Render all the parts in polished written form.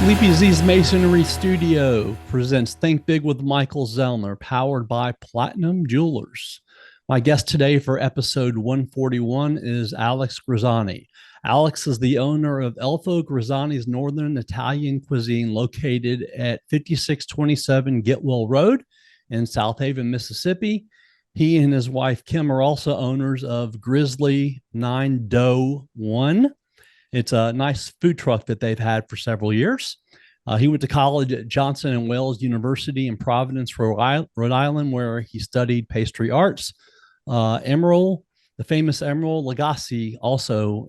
Sleepy Z's Masonry Studio presents Think Big with Michael Zellner, powered by Platinum Jewelers. My guest today for episode 141 is Alex Grisanti. Alex is the owner of Elfo Grisanti's Northern Italian Cuisine, located at 5627 Getwell Road in Southaven, Mississippi. He and his wife Kim are also owners of Grizzly 9 Dough 1. It's a nice food truck that they've had for several years. He went to college at Johnson and Wales University in Providence, Rhode Island, where he studied pastry arts. Emeril, the famous Emeril Lagasse, also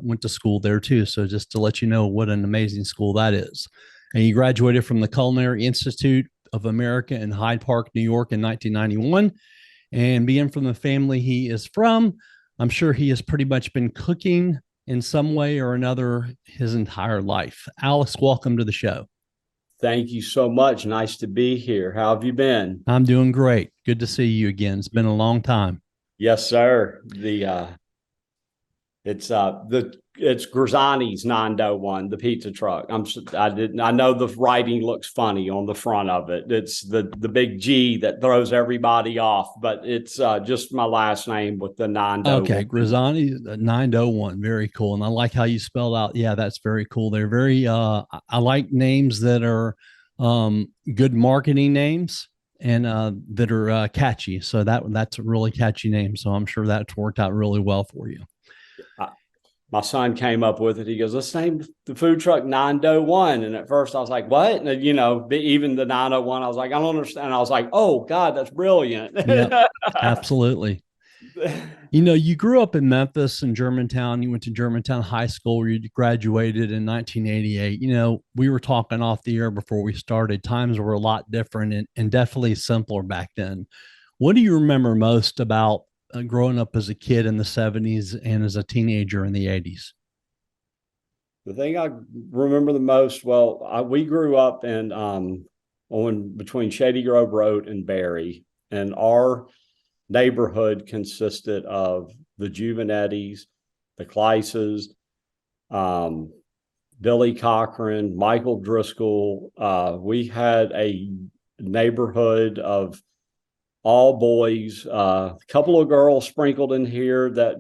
went to school there too. So just to let you know what an amazing school that is. And he graduated from the Culinary Institute of America in Hyde Park, New York in 1991. And being from the family he is from, I'm sure he has pretty much been cooking in some way or another his entire life. Alex, welcome to the show. Thank you so much. Nice to be here. How have you been? I'm doing great. Good to see you again. It's been a long time. Yes, sir. It's Grisanti's 9 Dough 1, the pizza truck. I know the writing looks funny on the front of it. It's the big G that throws everybody off, but it's just my last name with the 9 Dough. Okay, Grisanti 9 Dough 1. Very cool. And I like how you spelled out. Yeah, that's very cool. They're very I like names that are good marketing names and that are catchy. So that's a really catchy name. So I'm sure that's worked out really well for you. My son came up with it. He goes, let's name the food truck 9 Dough 1. And at first I was like, what? And, even the 901, I was like, I don't understand. And I was like, oh, God, that's brilliant. Yeah, absolutely. You grew up in Memphis and Germantown. You went to Germantown High School where you graduated in 1988. We were talking off the air before we started. Times were a lot different and definitely simpler back then. What do you remember most about growing up as a kid in the 70s and as a teenager in the 80s? The thing I remember the most, we grew up between Shady Grove Road and Berry, and our neighborhood consisted of the Juvenettis, the Kleises, Billy Cochran, Michael Driscoll. We had a neighborhood of all boys, a couple of girls sprinkled in here that,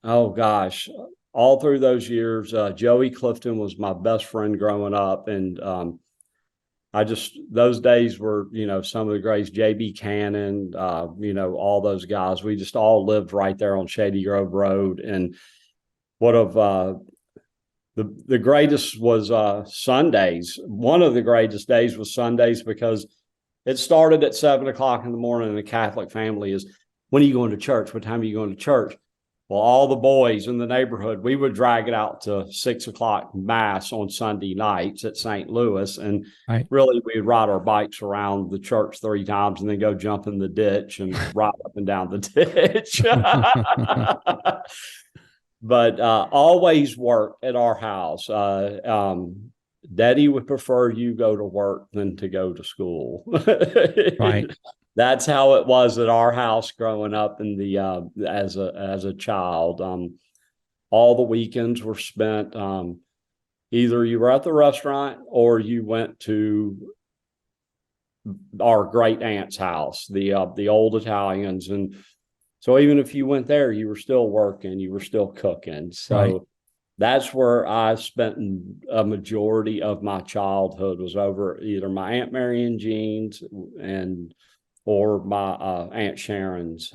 oh gosh, all through those years, Joey Clifton was my best friend growing up. And those days were, some of the greats, JB Cannon, all those guys. We just all lived right there on Shady Grove Road. And the greatest was Sundays. One of the greatest days was Sundays because it started at 7 o'clock in the morning, and the Catholic family is, when are you going to church? What time are you going to church? Well, all the boys in the neighborhood, we would drag it out to 6 o'clock mass on Sunday nights at St. Louis. And Really, we'd ride our bikes around the church 3 times and then go jump in the ditch and ride up and down the ditch. But always work at our house. Daddy would prefer you go to work than to go to school. Right. That's how it was at our house growing up in the as a child. All the weekends were spent either you were at the restaurant or you went to our great aunt's house, the old Italians, and so even if you went there, you were still working, you were still cooking. So that's where I spent a majority of my childhood, was over either my Aunt Mary and Jean's or my Aunt Sharon's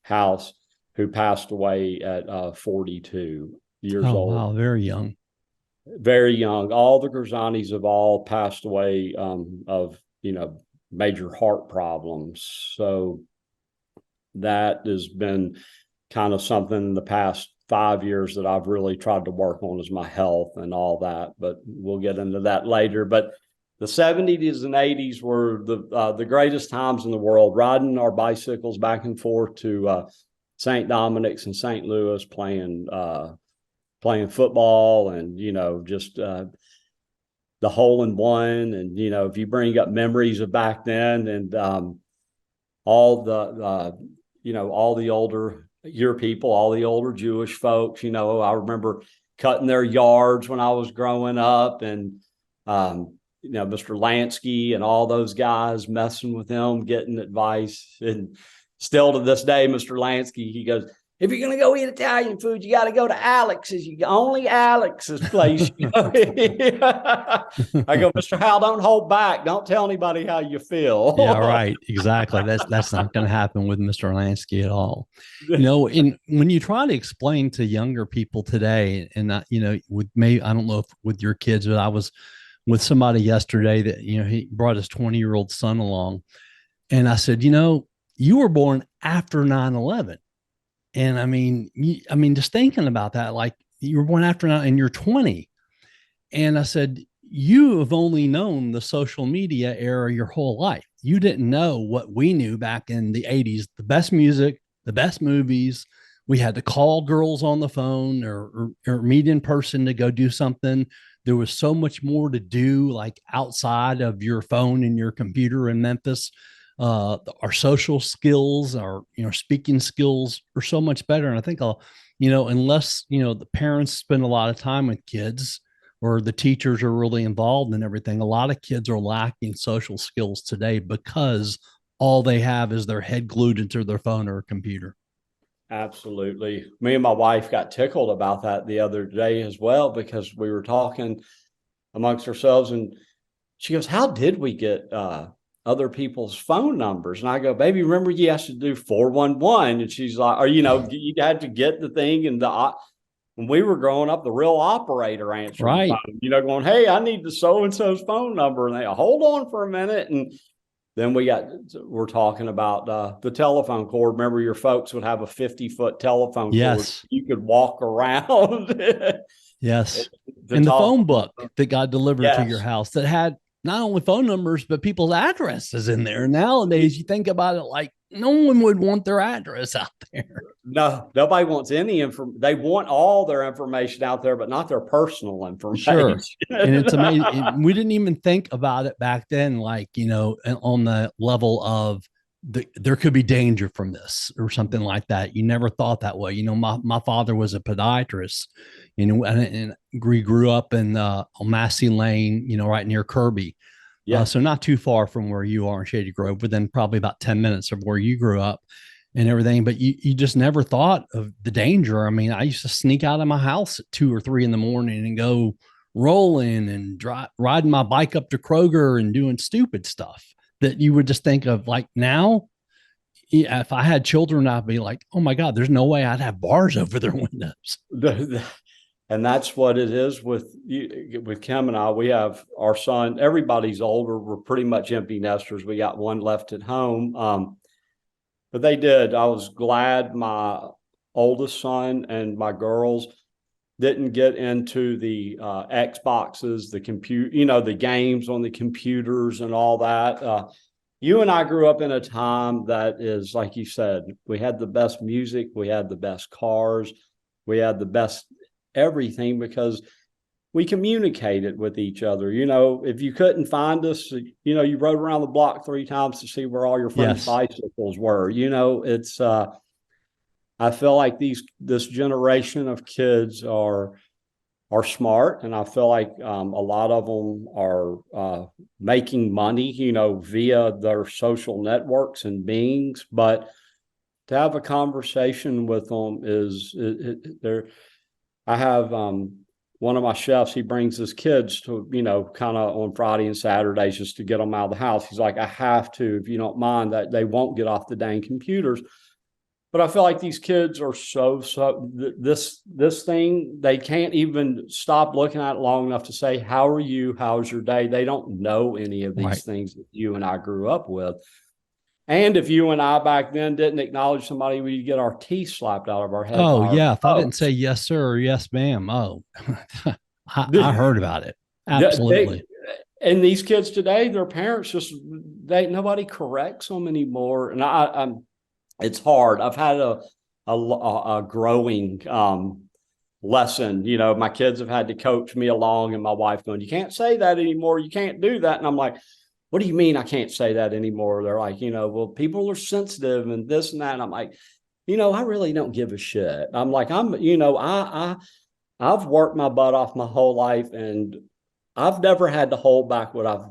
house, who passed away at 42 years old. Wow, very young. Very young. All the Grisantis have all passed away of major heart problems. So that has been kind of something in the past 5 years that I've really tried to work on, is my health and all that, but we'll get into that later. But the 70s and 80s were the greatest times in the world, riding our bicycles back and forth to St. Dominic's and St. Louis, playing football, and just the hole in one, and if you bring up memories of back then, and all the older your people, all the older Jewish folks, I remember cutting their yards when I was growing up, and Mr. Lansky and all those guys, messing with him, getting advice. And still to this day, Mr. Lansky, he goes, if you're going to go eat Italian food, you got to go to Alex's. Only Alex's place. I go, Mr. Howell, don't hold back. Don't tell anybody how you feel. Yeah, right. Exactly. That's not going to happen with Mr. Lansky at all. When you try to explain to younger people today, and with me, I don't know if with your kids, but I was with somebody yesterday that he brought his 20-year-old son along, and I said, you were born after 9/11. And I mean, just thinking about that, like you were born after and you're 20. And I said, you have only known the social media era your whole life. You didn't know what we knew back in the 80s, the best music, the best movies. We had to call girls on the phone or meet in person to go do something. There was so much more to do, like outside of your phone and your computer in Memphis. Our social skills, our speaking skills are so much better. And I think unless the parents spend a lot of time with kids or the teachers are really involved in everything, a lot of kids are lacking social skills today because all they have is their head glued into their phone or computer. Absolutely. Me and my wife got tickled about that the other day as well, because we were talking amongst ourselves, and she goes, how did we get other people's phone numbers? And I go, baby, remember you have to do 411. And she's like, or, you had to get the thing. And when we were growing up, the real operator answered right. the phone, going, hey, I need the so-and-so's phone number. And they hold on for a minute. And then we're talking about the telephone cord. Remember, your folks would have a 50-foot telephone cord. You could walk around. Yes. And the phone book that got delivered to your house that had not only phone numbers, but people's addresses in there. Nowadays, you think about it, like no one would want their address out there. No, nobody wants any information. They want all their information out there, but not their personal information. Sure. And it's amazing. We didn't even think about it back then, like, on the level of there could be danger from this or something like that. You never thought that way. My father was a podiatrist, and we grew up in on Massey Lane, right near Kirby. Yeah. So not too far from where you are in Shady Grove, within probably about 10 minutes of where you grew up and everything. But you just never thought of the danger. I mean, I used to sneak out of my house at 2 or 3 in the morning and go rolling and riding my bike up to Kroger and doing stupid stuff that you would just think of. Like now, if I had children, I'd be like, oh my God, there's no way I'd have bars over their windows. And that's what it is with Kim and I. We have our son, everybody's older. We're pretty much empty nesters. We got one left at home. But they did. I was glad my oldest son and my girls didn't get into the Xboxes, the the games on the computers and all that. You and I grew up in a time that is, like you said, we had the best music, we had the best cars, we had the best everything, because we communicated with each other. If you couldn't find us, you rode around the block 3 times to see where all your friends' bicycles were. It's I feel like this generation of kids are smart, and I feel like a lot of them are making money, via their social networks and beings. But to have a conversation with them I have one of my chefs, he brings his kids to, kind of on Friday and Saturdays just to get them out of the house. He's like, I have to, if you don't mind, that they won't get off the dang computers. But I feel like these kids are this thing, they can't even stop looking at it long enough to say, how are you? How's your day? They don't know any of these things that you and I grew up with. And if you and I back then didn't acknowledge somebody, we'd get our teeth slapped out of our head. Oh, yeah. If I didn't say yes, sir, or yes, ma'am. Oh, I heard about it. Absolutely. And these kids today, their parents nobody corrects them anymore. And it's hard. I've had a growing lesson. My kids have had to coach me along, and my wife going, you can't say that anymore. You can't do that. And I'm like, what do you mean I can't say that anymore? They're like, well, people are sensitive and this and that. And I'm like, I really don't give a shit. I'm like, I'm I've worked my butt off my whole life, and I've never had to hold back what I've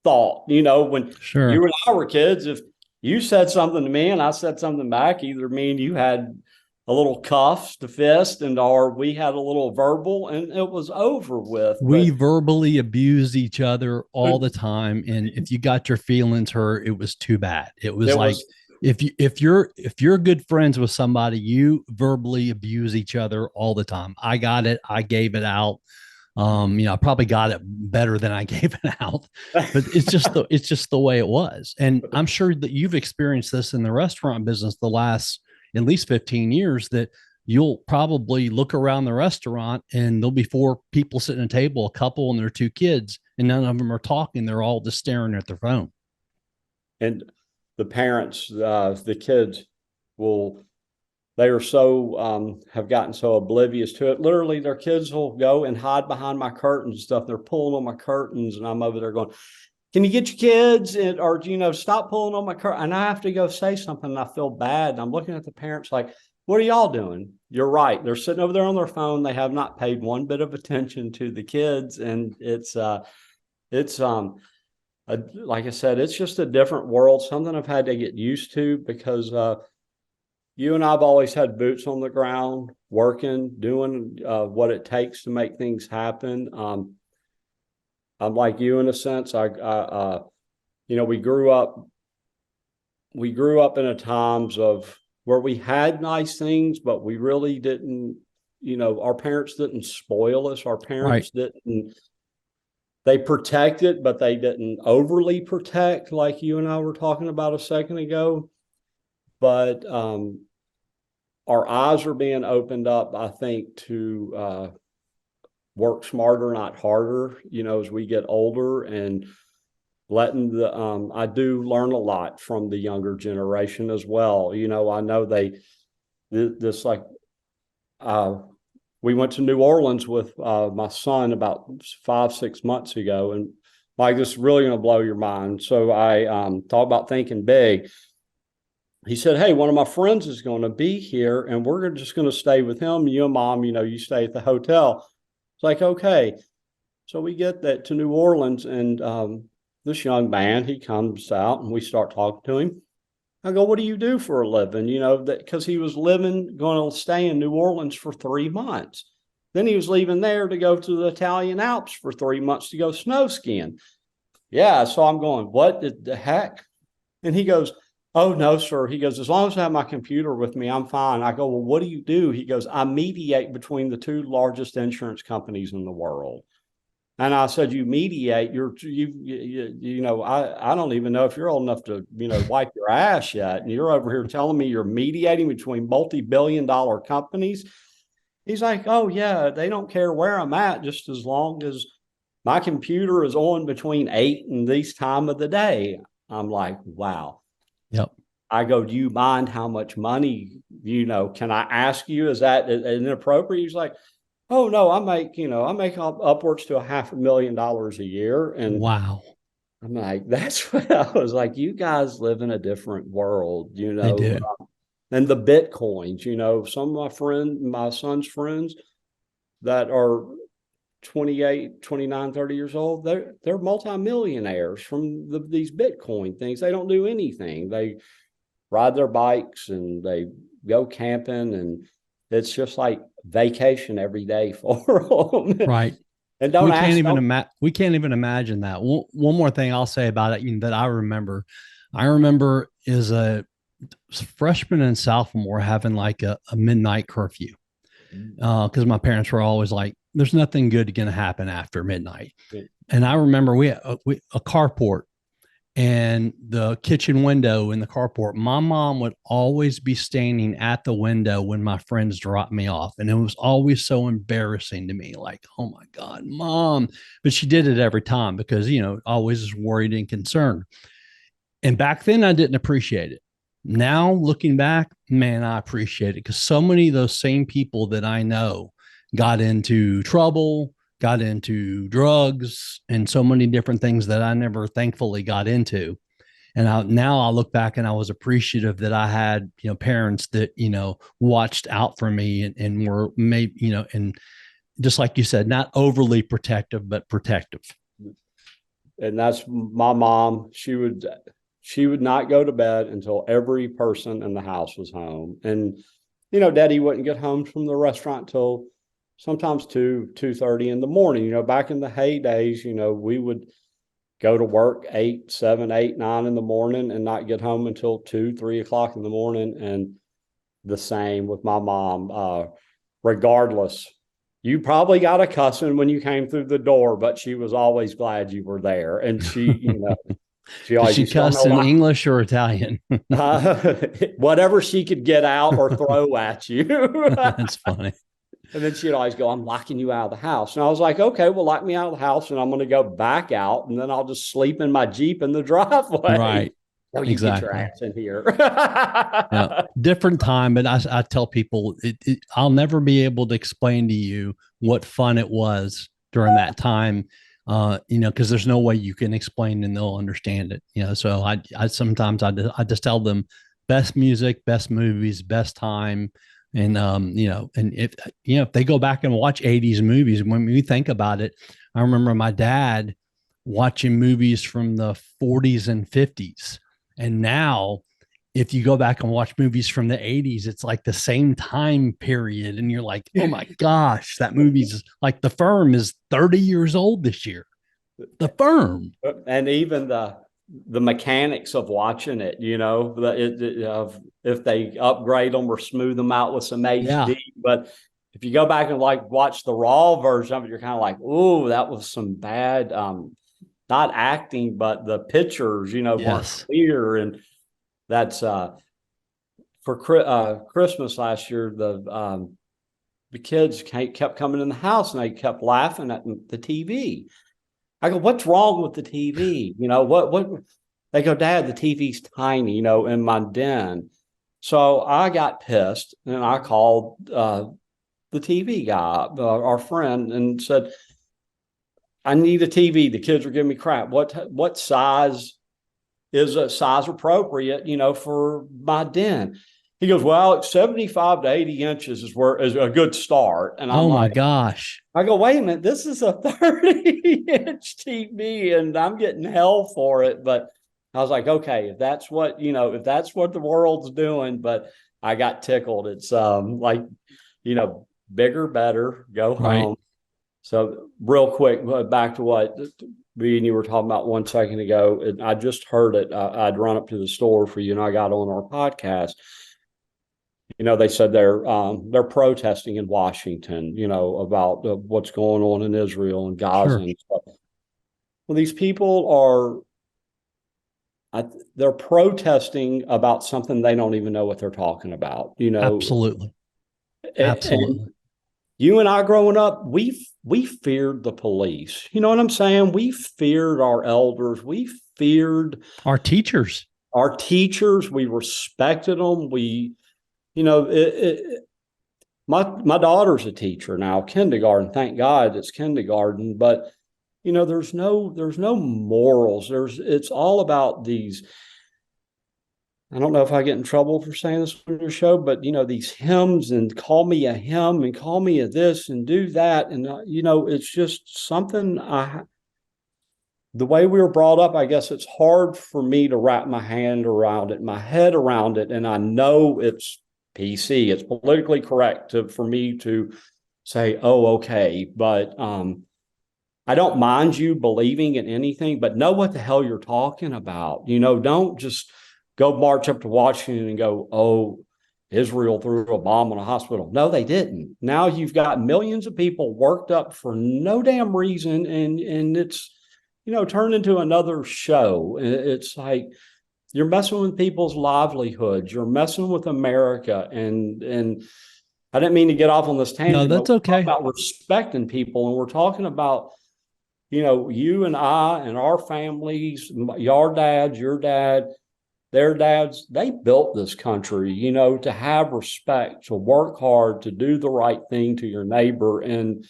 thought. When Sure. you and I were kids, if you said something to me and I said something back, either me and you had a little cuffs to fist, or we had a little verbal, and it was over with. We But verbally abused each other all the time, and if you got your feelings hurt, it was too bad. It was it like was if you're good friends with somebody, you verbally abuse each other all the time. I got it. I gave it out. I probably got it better than I gave it out, but it's just the way it was. And I'm sure that you've experienced this in the restaurant business the last at least 15 years, that you'll probably look around the restaurant and there'll be four people sitting at a table, a couple and their two kids, and none of them are talking. They're all just staring at their phone. and the parents, the kids will, they are so have gotten so oblivious to it. Literally, their kids will go and hide behind my curtains and stuff. They're pulling on my curtains, and I'm over there going, "Can you get your kids?" Or stop pulling on my curtain. And I have to go say something, and I feel bad. And I'm looking at the parents like, "What are y'all doing?" You're right. They're sitting over there on their phone. They have not paid one bit of attention to the kids, and it's like I said, it's just a different world. Something I've had to get used to, because you and I've always had boots on the ground, working, doing what it takes to make things happen. I'm like you in a sense. We grew up. We grew up in a times of where we had nice things, but we really didn't. Our parents didn't spoil us. Our Right. parents didn't. They protected, but they didn't overly protect, like you and I were talking about a second ago. But our eyes are being opened up, I think, to work smarter, not harder, as we get older, and letting I do learn a lot from the younger generation as well. I know this like, we went to New Orleans with my son about 5, 6 months ago, and Mike, this is really going to blow your mind. So I talk about thinking big. He said, "Hey, one of my friends is going to be here, and we're just going to stay with him. You and Mom, you stay at the hotel." It's like, okay. So we get that to New Orleans, and this young man, he comes out, and we start talking to him. I go, "What do you do for a living?" Because he was going to stay in New Orleans for 3 months. Then he was leaving there to go to the Italian Alps for 3 months to go snow skiing. Yeah. So I'm going, "What the heck?" And he goes, "Oh, no, sir." He goes, "As long as I have my computer with me, I'm fine." I go, "Well, what do you do?" He goes, "I mediate between the two largest insurance companies in the world." And I said, "You mediate? I don't even know if you're old enough to, wipe your ass yet. And you're over here telling me you're mediating between multi-billion-dollar companies." He's like, "Oh, yeah, they don't care where I'm at, just as long as my computer is on between 8 and this time of the day." I'm like, wow. Yep. I go, "Do you mind how much money, can I ask you, is that inappropriate?" He's like, "Oh, no, I make upwards to $500,000 a year." And Wow. I'm like, that's what I was like, you guys live in a different world, They do. and the Bitcoins, some of my son's friends that are 28, 29, 30 years old, they're multimillionaires from these Bitcoin things. They don't do anything. They ride their bikes and they go camping, and it's just like vacation every day for them. Right. And don't ask, don't. We can't even imagine that. One more thing I'll say about it, that I remember. I remember as a freshman and sophomore having like a midnight curfew, because my parents were always like, "There's nothing good going to happen after midnight." And I remember we had a carport, and the kitchen window in the carport, my mom would always be standing at the window when my friends dropped me off. And it was always so embarrassing to me, like, "Oh my God, Mom." But she did it every time because, always worried and concerned. And back then I didn't appreciate it. Now looking back, man, I appreciate it, because so many of those same people that I know got into trouble, got into drugs, and so many different things that I never thankfully got into. And now I look back and I was appreciative that I had, parents that, watched out for me, and were maybe, and just like you said, not overly protective, but protective. And that's my mom. She would not go to bed until every person in the house was home. And, Daddy wouldn't get home from the restaurant till sometimes 2:30 in the morning. Back in the heydays, we would go to work 8, 7, 8, 9 in the morning and not get home until 2, 3 o'clock in the morning. And the same with my mom. Regardless, you probably got a cussing when you came through the door, but she was always glad you were there. And she, she Did always she used to cuss know in English or Italian? whatever she could get out or throw at you. That's funny. And then she'd always go, I'm locking you out of the house. And I was like, okay, well, lock me out of the house and I'm going to go back out. And then I'll just sleep in my Jeep in the driveway. Right. No, you exactly. get your ass in here. Yeah. Different time. But I tell people, I'll never be able to explain to you what fun it was during that time. Because there's no way you can explain and they'll understand it. So I sometimes I just tell them best music, best movies, best time. And and if they go back and watch 80s movies, when we think about it, I remember my dad watching movies from the 40s and 50s. And now if you go back and watch movies from the 80s, it's like the same time period. And you're like, oh my gosh, that movie's like The Firm is 30 years old this year. The Firm. And even the mechanics of watching it, if they upgrade them or smooth them out with some HD. Yeah. But if you go back and watch the raw version of it, you're kind of like, oh, that was some bad, not acting, but the pictures, weren't clear. And that's for Christmas last year, the kids kept coming in the house and they kept laughing at the TV. I go, what's wrong with the TV? What? They go, Dad, the TV's tiny, in my den. So I got pissed and I called the TV guy, our friend, and said, I need a TV. The kids are giving me crap. What size is a size appropriate, for my den? He goes, well, 75 to 80 inches is a good start. And I'm my gosh. I go, wait a minute, this is a 30-inch TV and I'm getting hell for it. But I was like, okay, if that's what the world's doing, but I got tickled. It's bigger, better, go home. So real quick, back to what me and you were talking about 1 second ago. And I just heard it. I'd run up to the store for you and I got on our podcast. They said they're protesting in Washington, about what's going on in Israel and Gaza and stuff. Well, these people they're protesting about something they don't even know what they're talking about. Absolutely. Absolutely. And you and I growing up, we feared the police. You know what I'm saying? We feared our elders. We feared our teachers. We respected them. My daughter's a teacher now, kindergarten. Thank God it's kindergarten, but there's no morals. It's all about these. I don't know if I get in trouble for saying this on your show, but these hymns and call me a hymn and call me a this and do that. And it's just something the way we were brought up, I guess it's hard for me to wrap my head around it. And I know it's PC. It's politically correct for me to say, oh, okay. But I don't mind you believing in anything, but know what the hell you're talking about. Don't just go march up to Washington and go, oh, Israel threw a bomb on a hospital. No, they didn't. Now you've got millions of people worked up for no damn reason. And it's, turned into another show. It's like, you're messing with people's livelihoods. You're messing with America. And I didn't mean to get off on this tangent. No, that's okay. About respecting people. And we're talking about, you and I and our families, your dads, your dad, their dads, they built this country, to have respect, to work hard, to do the right thing to your neighbor. And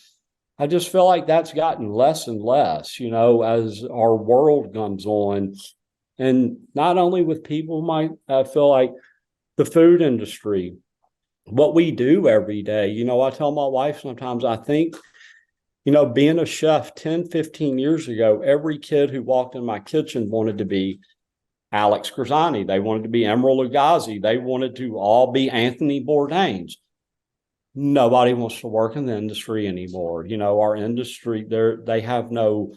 I just feel like that's gotten less and less, as our world comes on. And not only with people, I feel like the food industry, what we do every day. I tell my wife sometimes I think being a chef 10, 15 years ago, every kid who walked in my kitchen wanted to be Alex Grisanti. They wanted to be Emeril Lagasse. They wanted to all be Anthony Bourdains. Nobody wants to work in the industry anymore. Our industry, they have no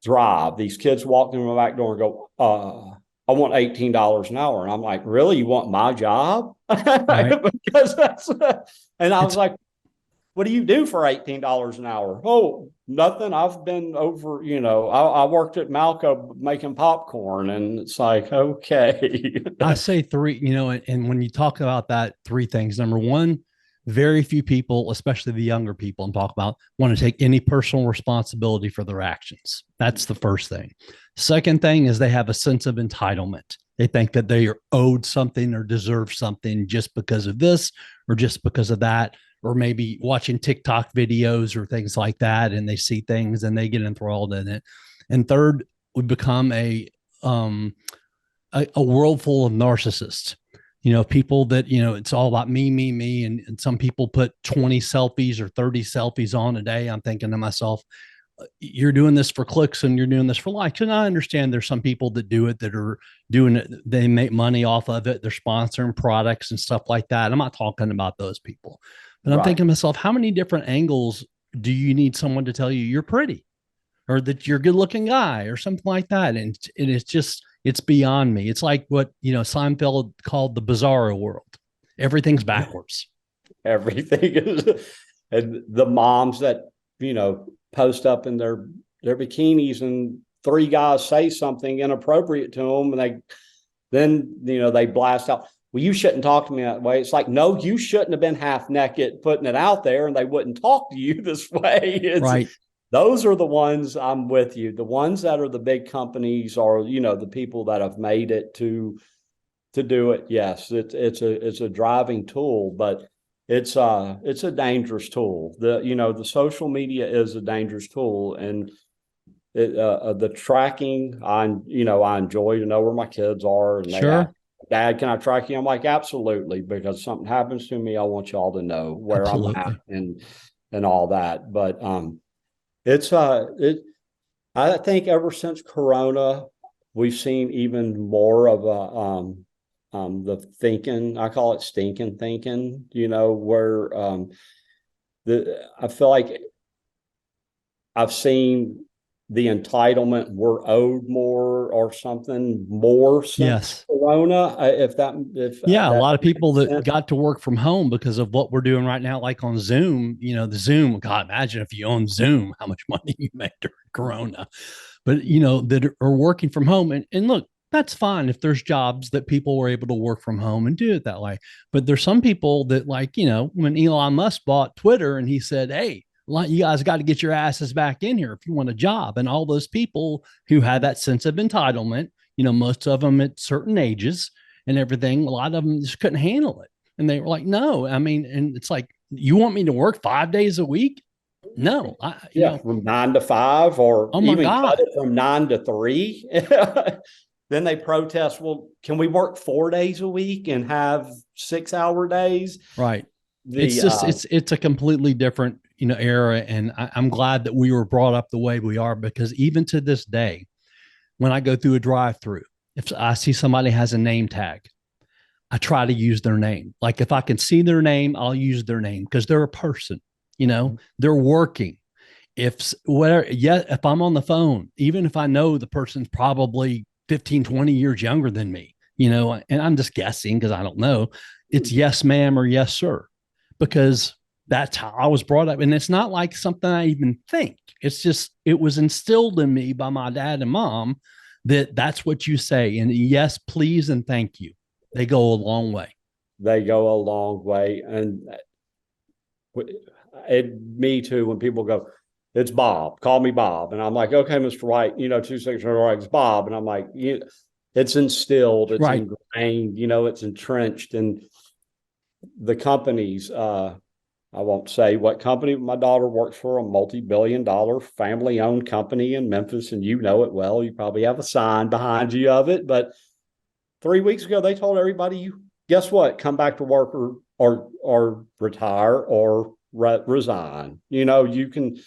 drive. These kids walk in my back door and go, I want $18 an hour. And I'm like, really? You want my job? Right. Because and I was like, what do you do for $18 an hour? Oh, nothing. I've been over, I worked at Malco making popcorn, and it's like, okay. I say three, and when you talk about that, three things. Number one, very few people, especially the younger people, and talk about want to take any personal responsibility for their actions. That's the first thing. Second thing is they have a sense of entitlement. They think that they are owed something or deserve something just because of this or just because of that, or maybe watching TikTok videos or things like that, and they see things and they get enthralled in it. And third, we become a world full of narcissists. People that, it's all about me, me, me. And some people put 20 selfies or 30 selfies on a day. I'm thinking to myself, you're doing this for clicks and you're doing this for likes. And I understand there's some people that do it that are doing it. They make money off of it. They're sponsoring products and stuff like that. I'm not talking about those people, but I'm thinking to myself, how many different angles do you need someone to tell you you're pretty or that you're a good looking guy or something like that? And it's beyond me. It's like what, Seinfeld called the bizarro world. Everything's backwards. Everything is, and the moms that, post up in their bikinis and three guys say something inappropriate to them, and they blast out, well, you shouldn't talk to me that way. It's like, no, you shouldn't have been half naked putting it out there, and they wouldn't talk to you this way. Right. Those are the ones I'm with you. The ones that are the big companies are, the people that have made it to do it. Yes, it's a driving tool, but it's a dangerous tool. The social media is a dangerous tool, and the tracking, I enjoy to know where my kids are, and sure. ask, Dad, can I track you? I'm like, absolutely, because something happens to me, I want y'all to know where Absolutely. I'm at and all that. But I think ever since Corona, we've seen even more of the thinking. I call it stinking thinking. Where I feel like I've seen the entitlement, we're owed more or something more since Corona. A lot of people that got to work from home because of what we're doing right now, like on Zoom, the Zoom, God, imagine if you own Zoom, how much money you make during Corona, but that are working from home. And look, that's fine if there's jobs that people were able to work from home and do it that way. But there's some people that, like, when Elon Musk bought Twitter and he said, hey, you guys got to get your asses back in here if you want a job. And all those people who had that sense of entitlement, most of them at certain ages and everything, a lot of them just couldn't handle it. And they were like, no, and it's like, you want me to work 5 days a week? No. From 9 to 5, or even cut it from 9 to 3. Then they protest, well, can we work 4 days a week and have 6-hour days? Right. It's a completely different, era. And I'm glad that we were brought up the way we are, because even to this day, when I go through a drive-through, if I see somebody has a name tag, I try to use their name. Like if I can see their name, I'll use their name because they're a person, they're working. If I'm on the phone, even if I know the person's probably 15, 20 years younger than me, and I'm just guessing because I don't know, it's yes, ma'am, or yes, sir, because that's how I was brought up. And it's not like something I even think. It's just, it was instilled in me by my dad and mom that that's what you say. And yes, please, and thank you. They go a long way. They go a long way. And me too, when people go, it's Bob, call me Bob. And I'm like, okay, Mr. White, 2 6 right, it's Bob. And I'm like, it's instilled, it's ingrained, it's entrenched. And the companies, I won't say what company, my daughter works for, a multi-billion-dollar family-owned company in Memphis, and you know it well. You probably have a sign behind you of it. But 3 weeks ago, they told everybody, guess what? Come back to work or retire, or resign. You can.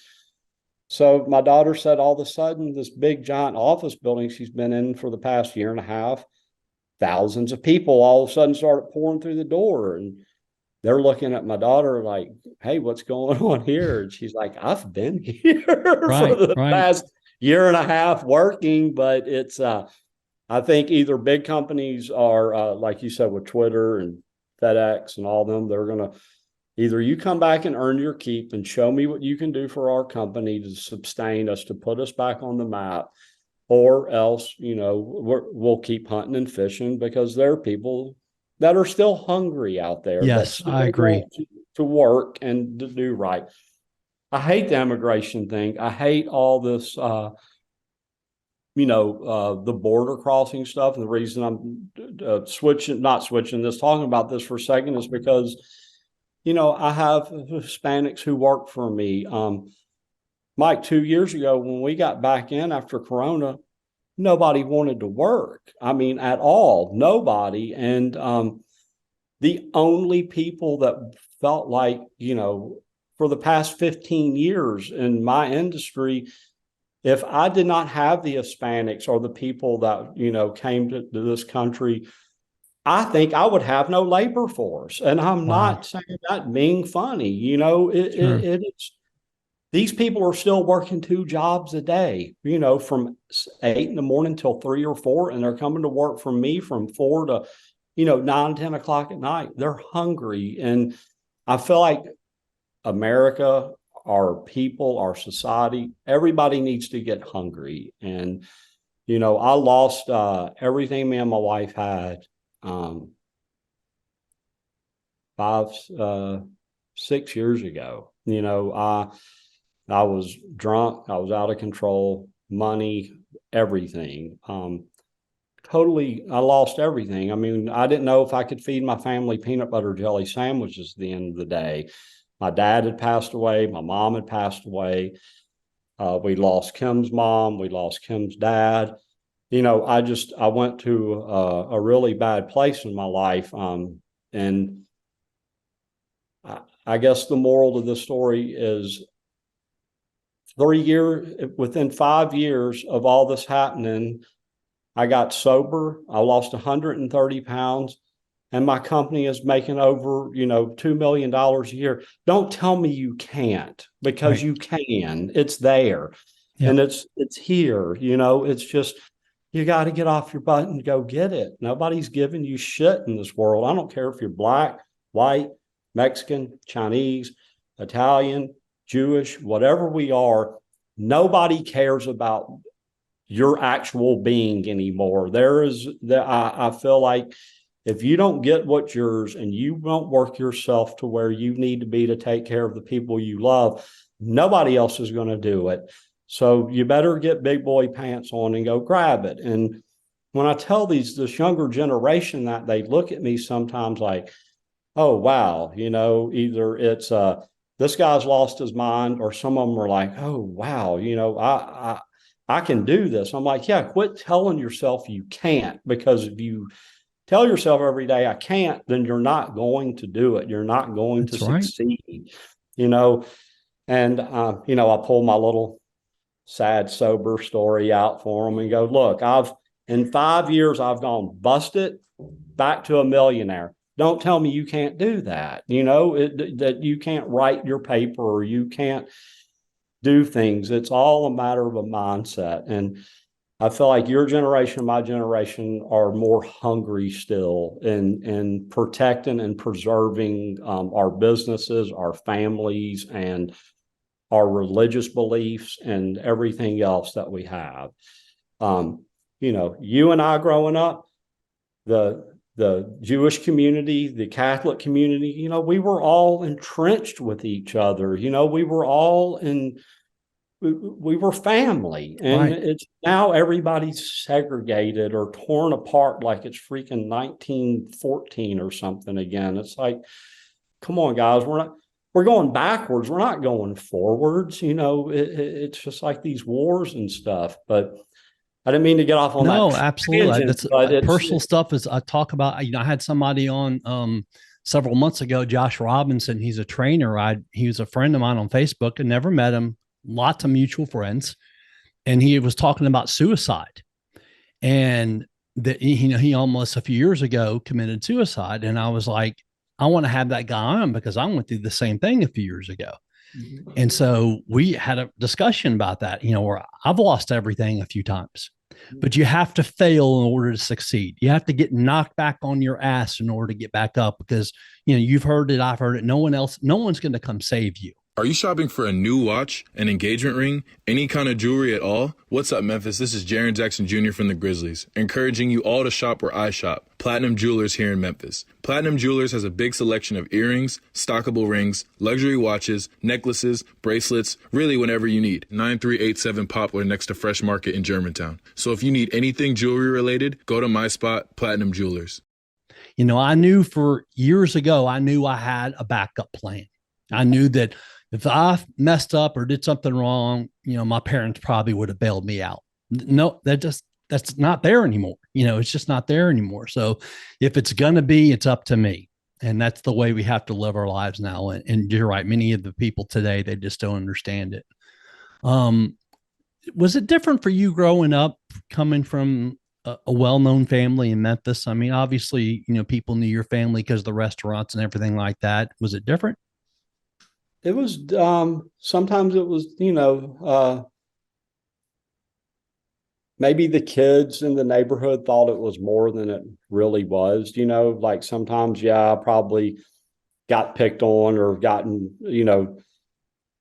So my daughter said all of a sudden, this big giant office building she's been in for the past year and a half, thousands of people all of a sudden started pouring through the door, and they're looking at my daughter like, hey, what's going on here? And she's like, I've been here for the past year and a half working, but it's, I think either big companies are, like you said, with Twitter and FedEx and all of them, they're going to either you come back and earn your keep and show me what you can do for our company to sustain us, to put us back on the map, or else, we'll keep hunting and fishing, because there are people that are still hungry out there. Yes, I agree. To work and to do right. I hate the immigration thing. I hate all this, the border crossing stuff. And the reason I'm talking about this for a second is because, I have Hispanics who work for me. Mike, 2 years ago, when we got back in after Corona, nobody wanted to work. I mean, at all, nobody. And the only people that felt like, for the past 15 years in my industry, if I did not have the Hispanics or the people that, came to this country, I think I would have no labor force. And I'm not saying that being funny, it's, these people are still working 2 jobs a day, from 8 in the morning till 3 or 4, and they're coming to work for me from 4 to, 9, 10 o'clock at night. They're hungry. And I feel like America, our people, our society, everybody needs to get hungry. And, I lost everything me and my wife had 6 years ago. I was drunk. I was out of control, money, everything. Totally, I lost everything. I mean, I didn't know if I could feed my family peanut butter jelly sandwiches at the end of the day. My dad had passed away. My mom had passed away. We lost Kim's mom. We lost Kim's dad. I went to a really bad place in my life. And I guess the moral of the story is, within 5 years of all this happening, I got sober. I lost 130 pounds, and my company is making over, $2 million a year. Don't tell me you can't, because you can. It's there. Yep. And it's here. It's just, you got to get off your butt and go get it. Nobody's giving you shit in this world. I don't care if you're black, white, Mexican, Chinese, Italian, Jewish, whatever we are. Nobody cares about your actual being anymore. I feel like if you don't get what's yours and you don't work yourself to where you need to be to take care of the people you love, nobody else is going to do it. So you better get big boy pants on and go grab it. And when I tell this younger generation that, they look at me sometimes like, oh, wow, either it's this guy's lost his mind, or some of them are like, oh, wow, I can do this. I'm like, yeah, quit telling yourself you can't, because if you tell yourself every day I can't, then you're not going to do it. You're not going to succeed, and, I pull my little sad, sober story out for them and go, look, in 5 years, I've gone busted back to a millionaire. Don't tell me you can't do that, that you can't write your paper or you can't do things. It's all a matter of a mindset. And I feel like your generation, my generation, are more hungry still in protecting and preserving our businesses, our families, and our religious beliefs and everything else that we have. You and I growing up, the Jewish community, the Catholic community, we were all entrenched with each other. We were family, and it's now everybody's segregated or torn apart like it's freaking 1914 or something again. It's like, come on, guys, we're going backwards. We're not going forwards. It's just like these wars and stuff. But I didn't mean to get off on that. No, absolutely. That's personal stuff. Is I talk about. I had somebody on several months ago, Josh Robinson, he's a trainer. He was a friend of mine on Facebook and never met him, lots of mutual friends. And he was talking about suicide. And that, he almost a few years ago committed suicide. And I was like, I want to have that guy on because I went through the same thing a few years ago. And so we had a discussion about that, where I've lost everything a few times, but you have to fail in order to succeed. You have to get knocked back on your ass in order to get back up because, you've heard it, I've heard it. No one's going to come save you. Are you shopping for a new watch, an engagement ring, any kind of jewelry at all? What's up, Memphis? This is Jaren Jackson Jr. from the Grizzlies, encouraging you all to shop where I shop, Platinum Jewelers here in Memphis. Platinum Jewelers has a big selection of earrings, stockable rings, luxury watches, necklaces, bracelets, really whenever you need. 9387 Poplar next to Fresh Market in Germantown. So if you need anything jewelry related, go to my spot, Platinum Jewelers. I knew for years ago, I knew I had a backup plan. I knew that if I messed up or did something wrong, my parents probably would have bailed me out. No, that's not there anymore. It's just not there anymore. So if it's going to be, it's up to me. And that's the way we have to live our lives now. And you're right. Many of the people today, they just don't understand it. Was it different for you growing up, coming from a well-known family in Memphis? I mean, obviously, people knew your family because of the restaurants and everything like that. Was it different? It was, sometimes it was, maybe the kids in the neighborhood thought it was more than it really was, like sometimes, I probably got picked on or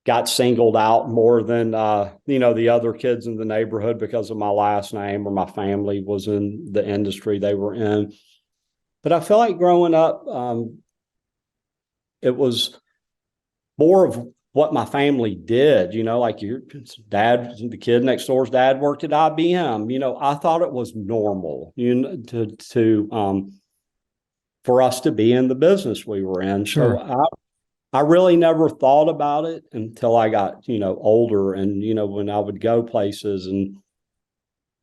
got singled out more than, the other kids in the neighborhood because of my last name or my family was in the industry they were in. But I feel like growing up, it was more of what my family did, like your dad, the kid next door's dad worked at IBM. I thought it was normal, for us to be in the business we were in. Sure. So I really never thought about it until I got, older and, when I would go places. And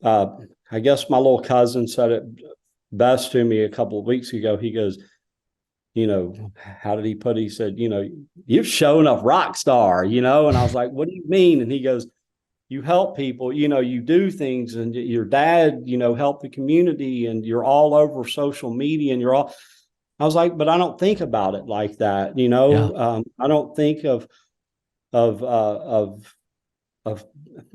I guess my little cousin said it best to me a couple of weeks ago. He goes, how did he put it? He said, you've shown up rock star, and I was like, what do you mean? And he goes, you help people, you do things, and your dad, help the community, and you're all over social media, and I was like, but I don't think about it like that. Yeah. I don't think of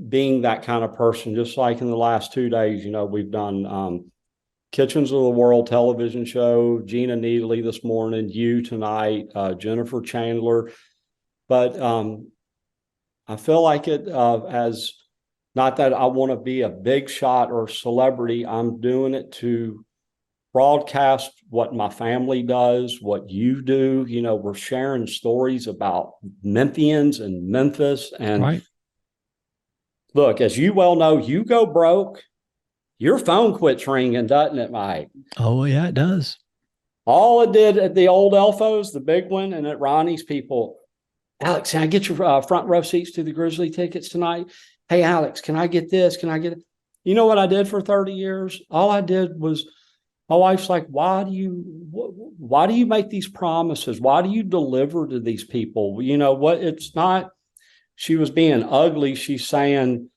being that kind of person. Just like in the last 2 days, we've done, Kitchens of the World television show, Gina Needley this morning, you tonight, Jennifer Chandler. But I feel like it as not that I want to be a big shot or celebrity. I'm doing it to broadcast what my family does, what you do. We're sharing stories about Memphians and Memphis. And right. Look, as you well know, you go broke, your phone quits ringing, doesn't it, Mike? Oh, yeah, it does. All it did at the old Elfos, the big one, and at Ronnie's, people, Alex, can I get your front row seats to the Grizzly tickets tonight? Hey, Alex, can I get this? Can I get it? You know what I did for 30 years? All I did was, my wife's like, why do you make these promises? Why do you deliver to these people? It's not, she was being ugly. She's saying,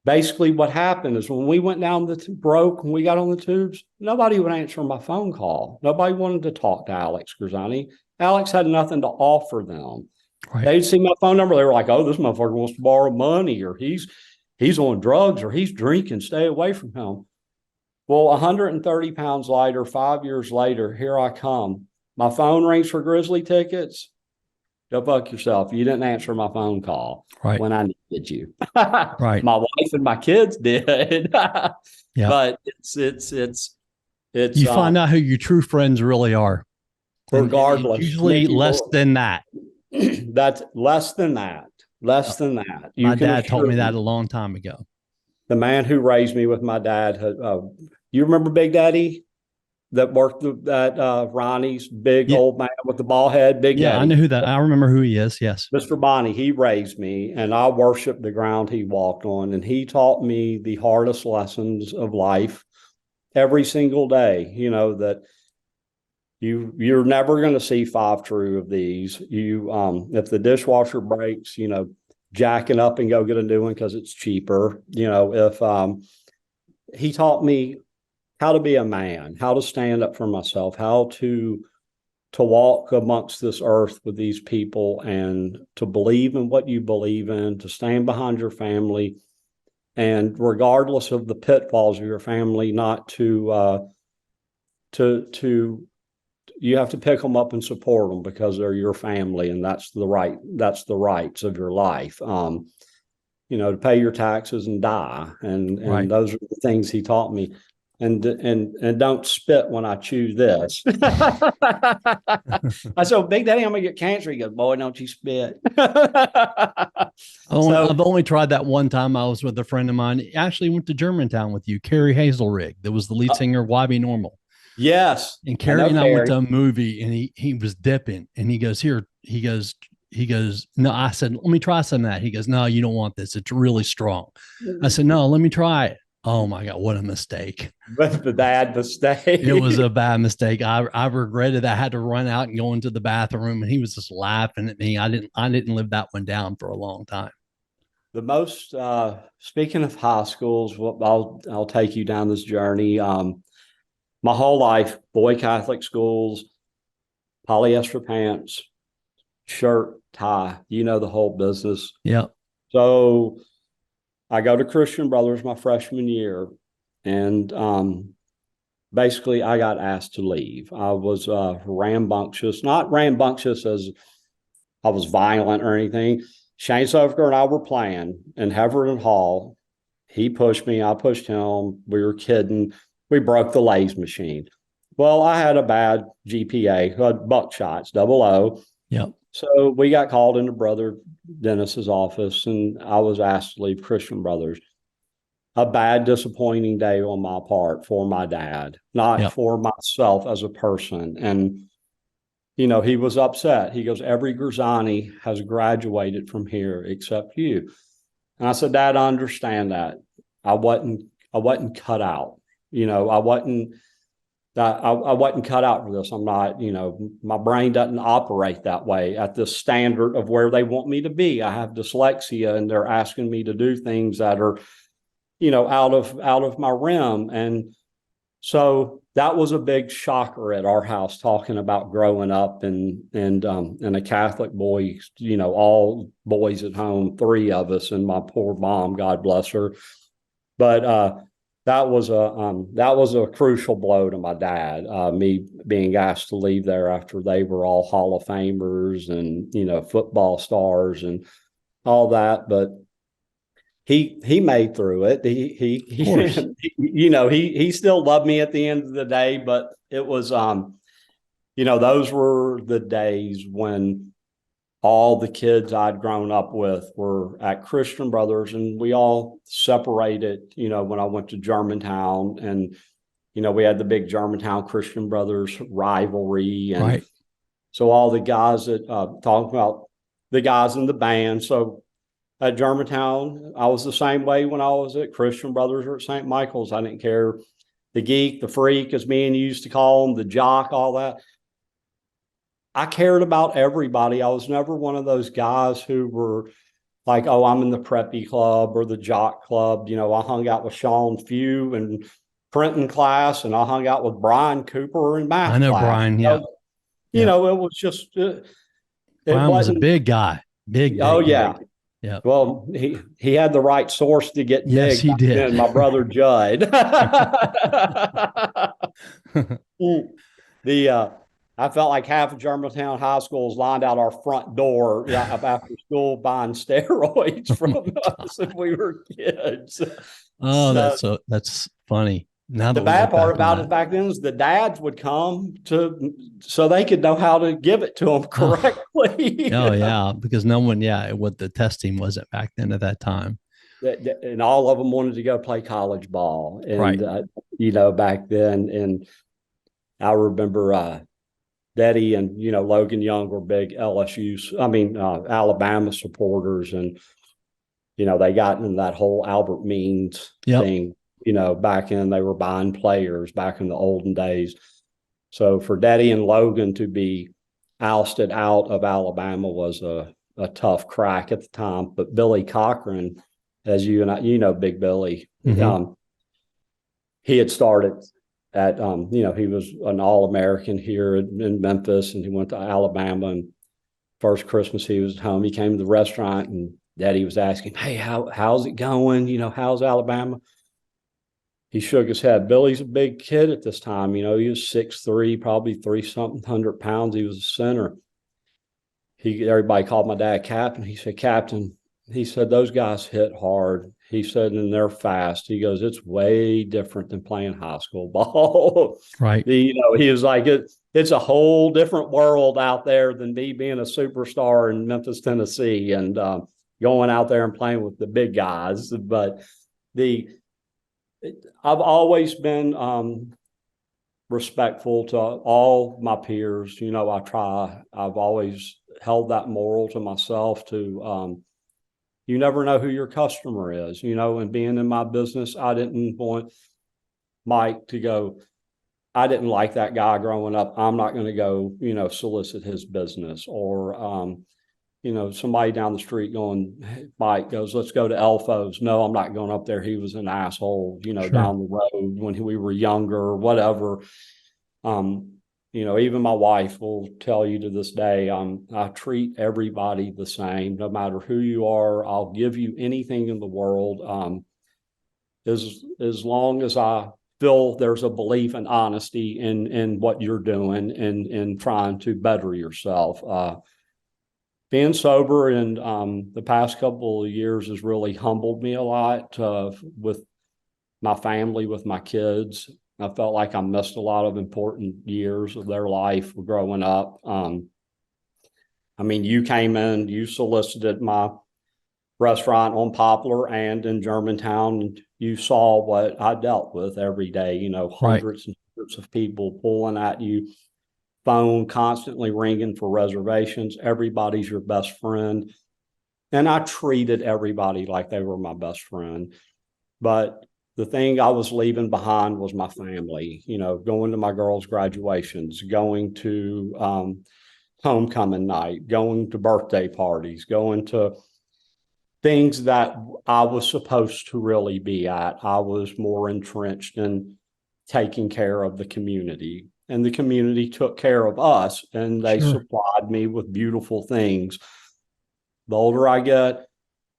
basically, what happened is when we went down broke, when we got on the tubes, nobody would answer my phone call. Nobody wanted to talk to Alex Grisanti. Alex had nothing to offer them. Right. They'd see my phone number. They were like, oh, this motherfucker wants to borrow money, or he's on drugs, or he's drinking. Stay away from him. Well, 130 pounds lighter, 5 years later, here I come. My phone rings for Grizzly tickets. Go fuck yourself. You didn't answer my phone call when I needed you. Right. My wife and my kids did. Yeah. But it's you find out who your true friends really are. Regardless. Usually less than that. That's less than that. Less than that. My dad told me that a long time ago. The man who raised me with my dad, you remember Big Daddy that worked at Ronnie's, big old man with the ball head, Big Daddy? I know who that. I remember who he is. Yes. Mr. Bonnie, he raised me, and I worshiped the ground he walked on, and he taught me the hardest lessons of life every single day, that you're never going to see 5 true of these. If the dishwasher breaks, jack it up and go get a new one because it's cheaper. If he taught me how to be a man, how to stand up for myself, how to walk amongst this earth with these people and to believe in what you believe in, to stand behind your family, and regardless of the pitfalls of your family, not to you have to pick them up and support them because they're your family, and that's the rights of your life. To pay your taxes and die, and Right. those are the things he taught me. And don't spit when I chew this. I said, Big Daddy, I'm gonna get cancer. He goes, boy, don't you spit. I've only tried that one time. I was with a friend of mine. He actually went to Germantown with you, Carrie Hazelrig, that was the lead singer of YB Normal. Yes. And Carrie and I went to a movie, and he was dipping, and he goes, no, I said, let me try some of that. He goes, no, you don't want this. It's really strong. I said, no, let me try it. Oh my God, what a mistake. But the bad mistake. It was a bad mistake. I regretted that. I had to run out and go into the bathroom, and he was just laughing at me. I didn't live that one down for a long time. The most, speaking of high schools, I'll take you down this journey. My whole life, boy Catholic schools, polyester pants, shirt, tie, the whole business. Yeah. So I go to Christian Brothers my freshman year, and basically I got asked to leave. I was rambunctious, not rambunctious as I was violent or anything. Shane Sofer and I were playing in Heverton Hall. He pushed me, I pushed him. We were kidding. We broke the Lay's machine. Well, I had a bad GPA, buckshots, 00. Yep. So we got called into Brother Dennis's office, and I was asked to leave Christian Brothers. A bad, disappointing day on my part for my dad, not for myself as a person. And, he was upset. He goes, every Grisanti has graduated from here except you. And I said, Dad, I understand that. I wasn't cut out. I wasn't cut out for this. I'm not, my brain doesn't operate that way at the standard of where they want me to be. I have dyslexia, and they're asking me to do things that are, out of my realm. And so that was a big shocker at our house, talking about growing up and a Catholic boy, all boys at home, 3 of us, and my poor mom, God bless her. But, that was a crucial blow to my dad, me being asked to leave there after they were all Hall of Famers and, football stars and all that. But he made through it. He still loved me at the end of the day, but it was, those were the days when all the kids I'd grown up with were at Christian Brothers, and we all separated, when I went to Germantown, and, we had the big Germantown Christian Brothers rivalry. And so all the guys that talking about the guys in the band. So at Germantown, I was the same way when I was at Christian Brothers or at St. Michael's. I didn't care. The geek, the freak, as me and you used to call them, the jock, all that. I cared about everybody. I was never one of those guys who were like, oh, I'm in the preppy club or the jock club. I hung out with Sean Few and printing class, and I hung out with Brian Cooper in math class. I know Brian, yeah. It was just Brian was a big guy. Big. Oh, yeah. Big. Yeah. Well, he had the right source to get big. Yes, he did. Then, my brother Judd. I felt like half of Germantown High Schools lined out our front door after school buying steroids from us when we were kids. Oh, that's funny. Now the bad part about it back then is the dads would come so they could know how to give it to them correctly. Oh yeah, because no one, what the testing wasn't back then at that time. And all of them wanted to go play college ball, and back then. And I remember Daddy and Logan Young were big Alabama supporters, and they got in that whole Albert Means thing. Back in, they were buying players back in the olden days. So for Daddy and Logan to be ousted out of Alabama was a tough crack at the time. But Billy Cochran, as you and I, Big Billy, he had started at, he was an All-American here in Memphis, and he went to Alabama. And first Christmas he was at home, he came to the restaurant, and Daddy was asking, "Hey, how's it going? How's Alabama?" He shook his head. Billy's a big kid at this time. He was 6'3", probably 3-something hundred pounds. He was a center. Everybody called my dad Captain. He said, "Captain," he said, "those guys hit hard." He said, "and they're fast." He goes, "It's way different than playing high school ball." Right. He was like, it's a whole different world out there than me being a superstar in Memphis, Tennessee, and going out there and playing with the big guys. But I've always been respectful to all my peers. I've always held that moral to myself to, you never know who your customer is, and being in my business, I didn't want Mike to go, I didn't like that guy growing up, I'm not going to go, solicit his business. Or, somebody down the street going, Mike goes, "Let's go to Elfo's." No, I'm not going up there. He was an asshole, Sure. Down the road when we were younger or whatever. Even my wife will tell you to this day, I treat everybody the same, no matter who you are. I'll give you anything in the world. As long as I feel there's a belief and honesty in what you're doing and in trying to better yourself. Being sober in the past couple of years has really humbled me a lot with my family, with my kids. I felt like I missed a lot of important years of their life growing up. You came in, you solicited my restaurant on Poplar and in Germantown, and you saw what I dealt with every day, hundreds and hundreds of people pulling at you, phone constantly ringing for reservations. Everybody's your best friend. And I treated everybody like they were my best friend. But the thing I was leaving behind was my family, going to my girls' graduations, going to homecoming night, going to birthday parties, going to things that I was supposed to really be at. I was more entrenched in taking care of the community, and the community took care of us, and they supplied me with beautiful things. The older I get,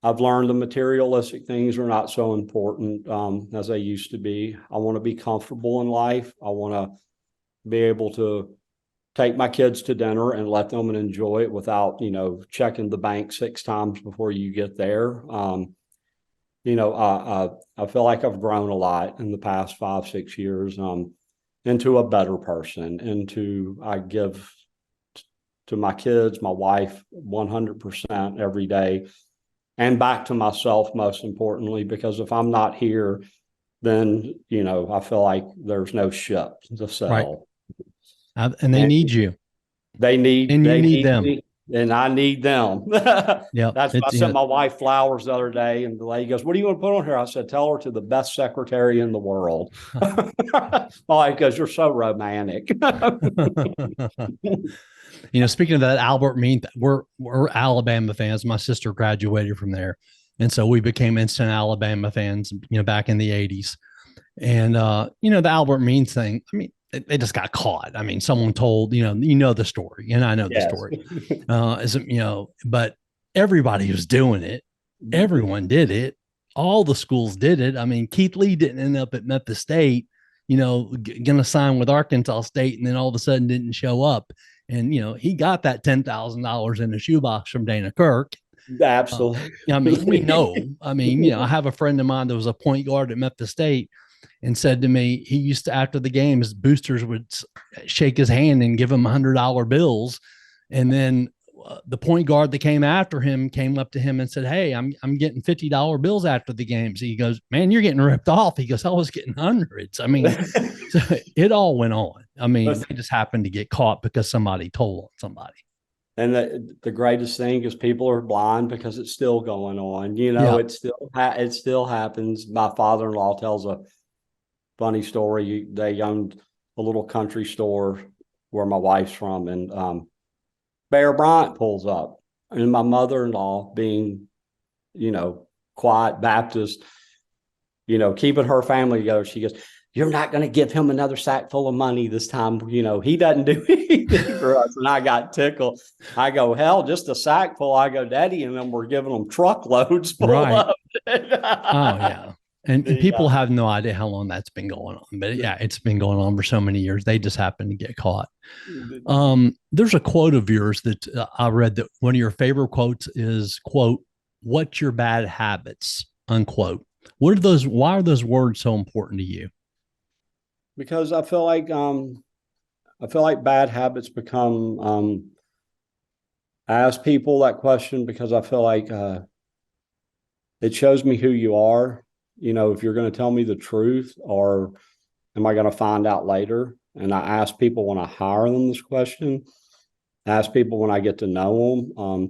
I've learned the materialistic things are not so important as they used to be. I want to be comfortable in life. I want to be able to take my kids to dinner and let them enjoy it without, checking the bank 6 times before you get there. I feel like I've grown a lot in the past 5-6 years into a better person, I give to my kids, my wife, 100% every day, and back to myself, most importantly, because if I'm not here, then, I feel like there's no ship to sell. Right. And they need you. You need them. Me, and I need them. Yeah. I sent my wife flowers the other day, and the lady goes, "What do you want to put on here?" I said, "Tell her to the best secretary in the world." My wife goes, "You're so romantic." Speaking of that Albert Mean, we're Alabama fans. My sister graduated from there, and so we became instant Alabama fans, back in the 80s. And the Albert Means thing, they just got caught. Someone told, the story, and I know the story. But everybody was doing it. Everyone did it. All the schools did it. Keith Lee didn't end up at Memphis State, going to sign with Arkansas State, and then all of a sudden didn't show up. And, he got that $10,000 in a shoebox from Dana Kirk. Absolutely. We know. I have a friend of mine that was a point guard at Memphis State, and said to me, he used to, after the games, boosters would shake his hand and give him $100 bills. And then the point guard that came after him came up to him and said, "Hey, I'm getting $50 bills after the games." He goes, "Man, you're getting ripped off." He goes, "I was getting hundreds." So it all went on. They just happened to get caught because somebody told somebody. And the greatest thing is people are blind because it's still going on. It still happens. My father-in-law tells a funny story. They owned a little country store where my wife's from, and Bear Bryant pulls up, and my mother-in-law, being, quiet Baptist, keeping her family together, she goes, "You're not going to give him another sack full of money this time. He doesn't do anything for us." And I got tickled. I go, "Hell, just a sack full." I go, "Daddy and them were giving them truckloads full of it." Oh, yeah. And people have no idea how long that's been going on. But yeah, it's been going on for so many years. They just happen to get caught. There's a quote of yours that I read, that one of your favorite quotes is, quote, "What's your bad habits?" unquote. What are those? Why are those words so important to you? Because I feel like bad habits become, I ask people that question because I feel like it shows me who you are. If you're going to tell me the truth, or am I going to find out later? And I ask people when I hire them this question. I ask people when I get to know them.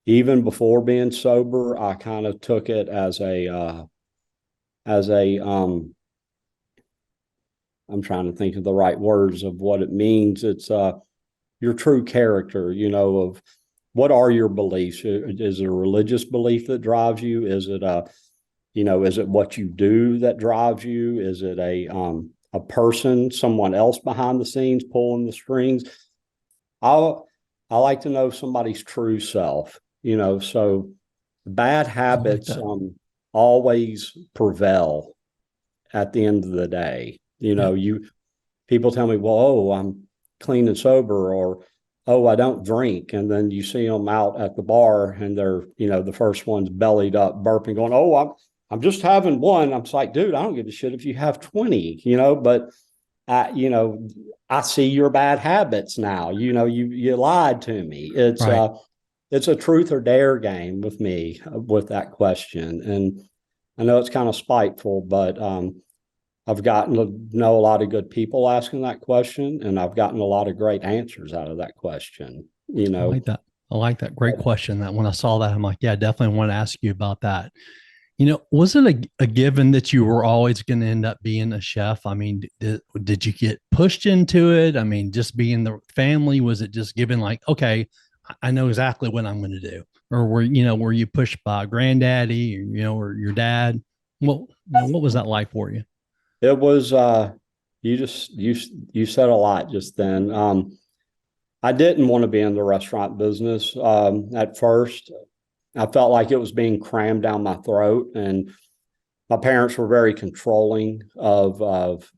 Even before being sober, I kind of took it as a I'm trying to think of the right words of what it means. It's your true character, of what are your beliefs? Is it a religious belief that drives you? Is it is it what you do that drives you? Is it a person, someone else behind the scenes pulling the strings? I like to know somebody's true self, so bad habits always prevail at the end of the day. People tell me, "Well, oh, I'm clean and sober," or, "Oh, I don't drink." And then you see them out at the bar and they're, the first one's bellied up, burping, going, "Oh, I'm just having one." I'm like, "Dude, I don't give a shit if you have 20, but I see your bad habits now. You lied to me." It's a truth or dare game with me with that question. And I know it's kind of spiteful, but I've gotten to know a lot of good people asking that question, and I've gotten a lot of great answers out of that question. I like that. I like that. Great question. That when I saw that, I'm like, yeah, definitely want to ask you about that. Was it a given that you were always going to end up being a chef? I mean, did you get pushed into it? I mean, just being the family, was it just given, like, okay, I know exactly what I'm going to do? Or were you pushed by granddaddy, or your dad? What was that like for you? It was, you said a lot just then. I didn't want to be in the restaurant business. At first, I felt like it was being crammed down my throat, and my parents were very controlling of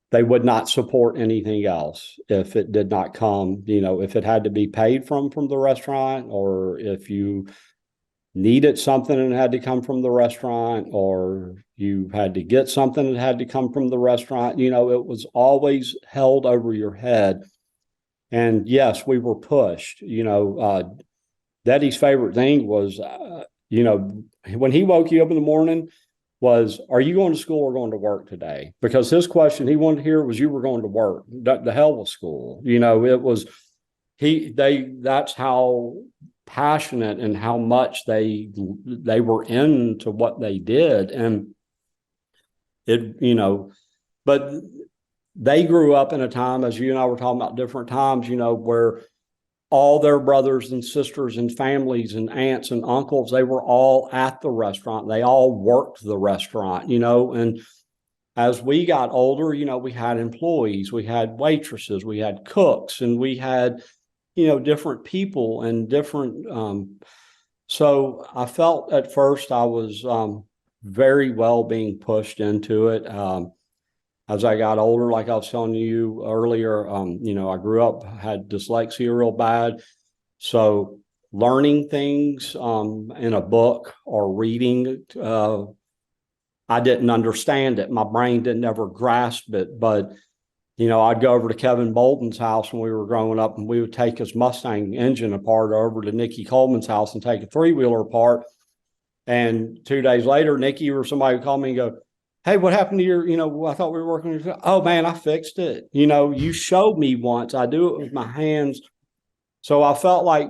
they would not support anything else if it did not come, if it had to be paid from the restaurant, or if you needed something and it had to come from the restaurant, or you had to get something that had to come from the restaurant. It was always held over your head. And yes, we were pushed. Daddy's favorite thing was, when he woke you up in the morning, was, "Are you going to school or going to work today?" Because his question he wanted to hear was, you were going to work. The hell with school. It was, that's how passionate and how much they were into what they did. And but they grew up in a time, as you and I were talking about, different times, where all their brothers and sisters and families and aunts and uncles, they were all at the restaurant. They all worked the restaurant, and as we got older, we had employees, we had waitresses, we had cooks, and we had, different people and different. So I felt at first I was very well being pushed into it. As I got older, like I was telling you earlier, I grew up, had dyslexia real bad. So learning things in a book or reading, I didn't understand it. My brain didn't ever grasp it. But, I'd go over to Kevin Bolton's house when we were growing up, and we would take his Mustang engine apart, over to Nikki Coleman's house and take a three-wheeler apart. And 2 days later, Nikki or somebody would call me and go, "Hey, what happened to your, I thought we were working." "Oh man, I fixed it. You showed me once. I do it with my hands." So I felt like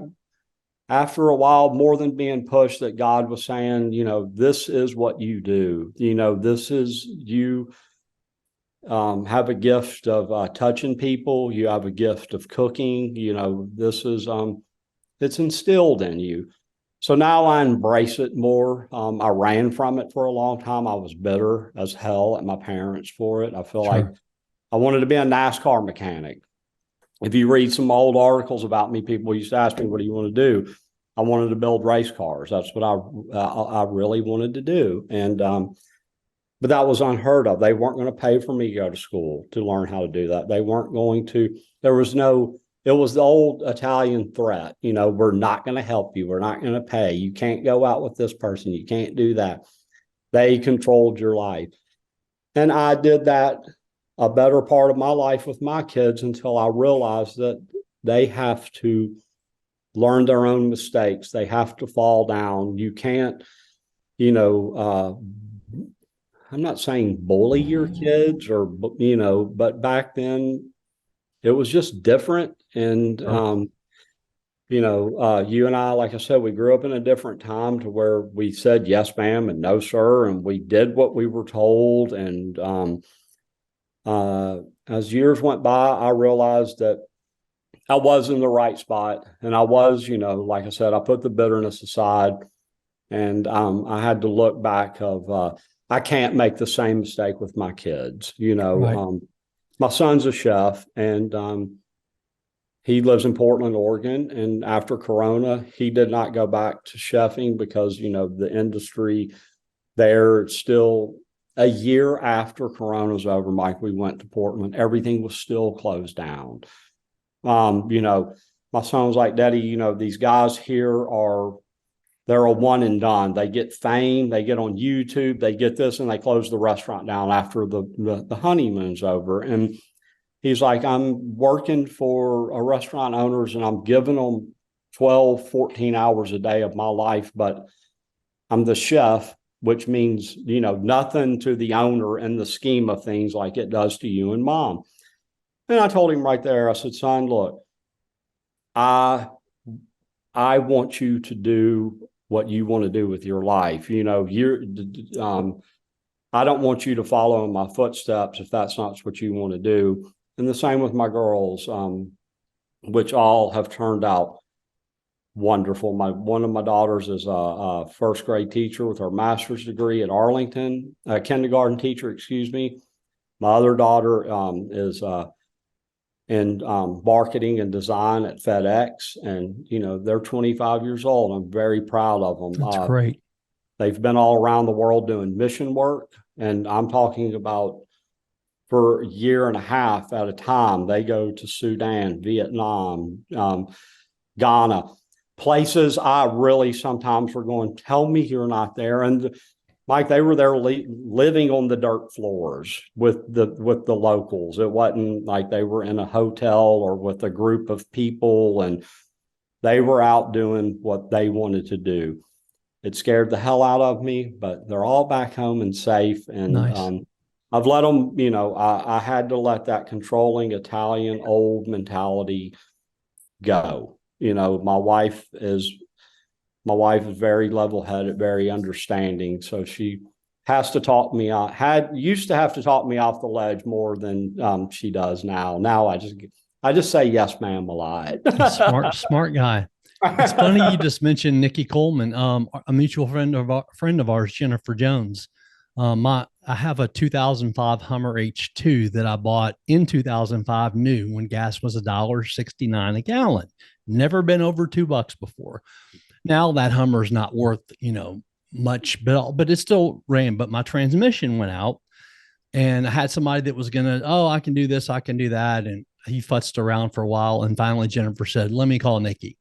after a while, more than being pushed, that God was saying, "This is what you do. This is you." have a gift of touching people. You have a gift of cooking. This is it's instilled in you. So now I embrace it more. I ran from it for a long time. I was bitter as hell at my parents for it. I feel like I wanted to be a NASCAR mechanic. If you read some old articles about me, people used to ask me, what do you want to do? I wanted to build race cars. That's what I really wanted to do. And, but that was unheard of. They weren't going to pay for me to go to school to learn how to do that. They weren't going to, it was the old Italian threat. We're not going to help you. We're not going to pay. You can't go out with this person. You can't do that. They controlled your life. And I did that a better part of my life with my kids until I realized that they have to learn their own mistakes. They have to fall down. You can't, I'm not saying bully your kids but back then it was just different. And, you and I, like I said, we grew up in a different time to where we said yes, ma'am, and no, sir. And we did what we were told. And, as years went by, I realized that I was in the right spot, and I was, like I said, I put the bitterness aside, and I had to look back of I can't make the same mistake with my kids. My son's a chef, and he lives in Portland, Oregon. And after Corona, he did not go back to chefing because the industry there still. A year after Corona's over, Mike, we went to Portland. Everything was still closed down. My son was like, Daddy, these guys here they're a one and done. They get fame, they get on YouTube, they get this, and they close the restaurant down after the honeymoon's over. And he's like, I'm working for a restaurant owners and I'm giving them 12, 14 hours a day of my life, but I'm the chef, which means, nothing to the owner in the scheme of things like it does to you and mom. And I told him right there, I said, son, look, I want you to do what you want to do with your life. I don't want you to follow in my footsteps if that's not what you want to do. And the same with my girls, which all have turned out wonderful. One of my daughters is a first grade teacher with her master's degree at Arlington, a kindergarten teacher, excuse me. My other daughter is in marketing and design at FedEx, and they're 25 years old. I'm very proud of them. That's great. They've been all around the world doing mission work, and I'm talking about for a year and a half at a time. They go to Sudan, Vietnam, Ghana. Places I really sometimes were going, tell me you're not there. And Mike, they were there living on the dirt floors with the locals. It wasn't like they were in a hotel or with a group of people, and they were out doing what they wanted to do. It scared the hell out of me, but they're all back home and safe. And nice. I've let them, I had to let that controlling Italian old mentality go. My wife is very level-headed, very understanding. So she has to talk me out, used to have to talk me off the ledge more than she does now. Now I just say yes, ma'am, a lot. Smart guy. It's funny you just mentioned Nikki Coleman, a mutual friend of ours, Jennifer Jones. I have a 2005 Hummer H2 that I bought in 2005 new when gas was $1.69 a gallon. Never been over $2 before. Now that Hummer's not worth, much, but it still ran. But my transmission went out, and I had somebody that was gonna, I can do this, I can do that, and he futzed around for a while, and finally Jennifer said, "Let me call Nikki."